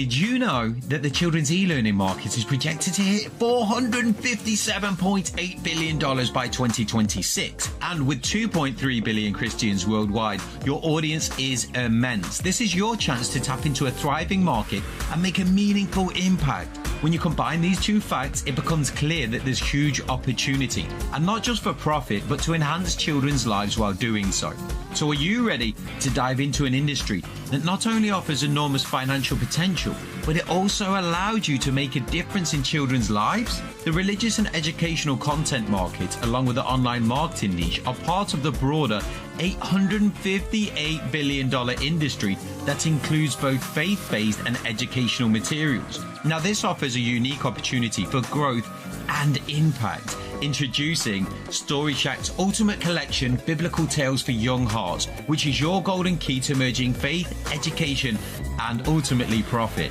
Did you know that the children's e-learning market is projected to hit $457.8 billion by 2026? And with 2.3 billion Christians worldwide, your audience is immense. This is your chance to tap into a thriving market and make a meaningful impact. When you combine these two facts, it becomes clear that there's huge opportunity, and not just for profit, but to enhance children's lives while doing so. So are you ready to dive into an industry that not only offers enormous financial potential, but it also allows you to make a difference in children's lives? The religious and educational content market, along with the online marketing niche, are part of the broader $858 billion industry that includes both faith-based and educational materials. Now, this offers a unique opportunity for growth and impact. Introducing Story Shack's ultimate collection, Biblical Tales for Young Hearts, which is your golden key to merging faith, education, and ultimately profit.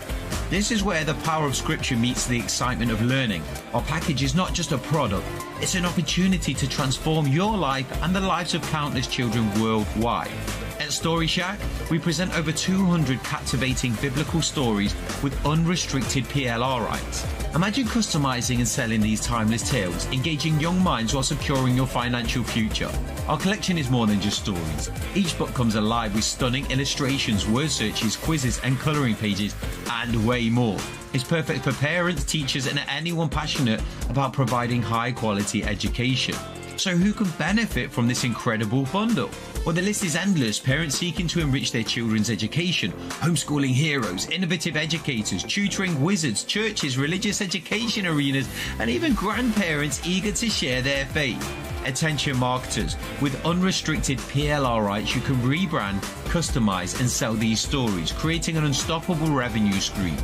This is where the power of Scripture meets the excitement of learning. Our package is not just a product, it's an opportunity to transform your life and the lives of countless children worldwide. At Story Shack, we present over 200 captivating biblical stories with unrestricted PLR rights. Imagine customizing and selling these timeless tales, engaging young minds while securing your financial future. Our collection is more than just stories. Each book comes alive with stunning illustrations, word searches, quizzes, and coloring pages, and way more. It's perfect for parents, teachers, and anyone passionate about providing high-quality education. So who can benefit from this incredible bundle? Well, the list is endless. Parents seeking to enrich their children's education, homeschooling heroes, innovative educators, tutoring wizards, churches, religious education arenas, and even grandparents eager to share their faith. Attention marketers, with unrestricted PLR rights, you can rebrand, customize, and sell these stories, creating an unstoppable revenue stream.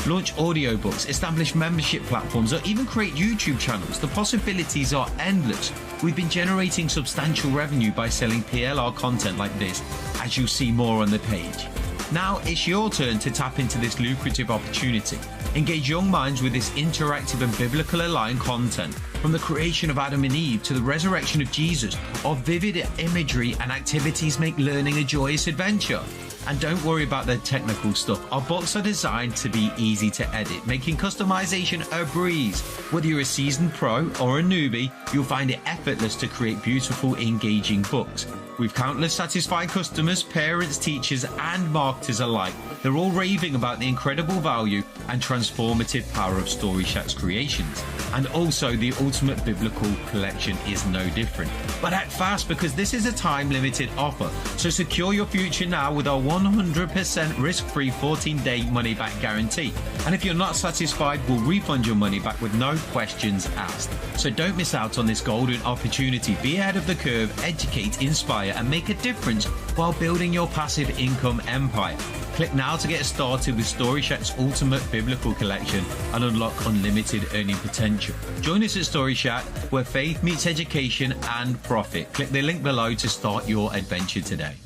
Launch audiobooks, establish membership platforms, or even create YouTube channels. The possibilities are endless. We've been generating substantial revenue by selling PLR content like this, as you'll see more on the page. Now it's your turn to tap into this lucrative opportunity. Engage young minds with this interactive and biblical aligned content. From the creation of Adam and Eve to the resurrection of Jesus, our vivid imagery and activities make learning a joyous adventure. And don't worry about the technical stuff. Our books are designed to be easy to edit, making customization a breeze. Whether you're a seasoned pro or a newbie, you'll find it effortless to create beautiful, engaging books. With countless satisfied customers, parents, teachers, and marketers alike, they're all raving about the incredible value and transformative power of Story Shack's creations. And also, the ultimate biblical collection is no different. But act fast, because this is a time-limited offer. So secure your future now with our 100% risk-free 14-day money-back guarantee. And if you're not satisfied, we'll refund your money back with no questions asked. So don't miss out on this golden opportunity. Be ahead of the curve, educate, inspire, and make a difference while building your passive income empire. Click now to get started with Story Shack's ultimate biblical collection and unlock unlimited earning potential. Join us at Story Shack, where faith meets education and profit. Click the link below to start your adventure today.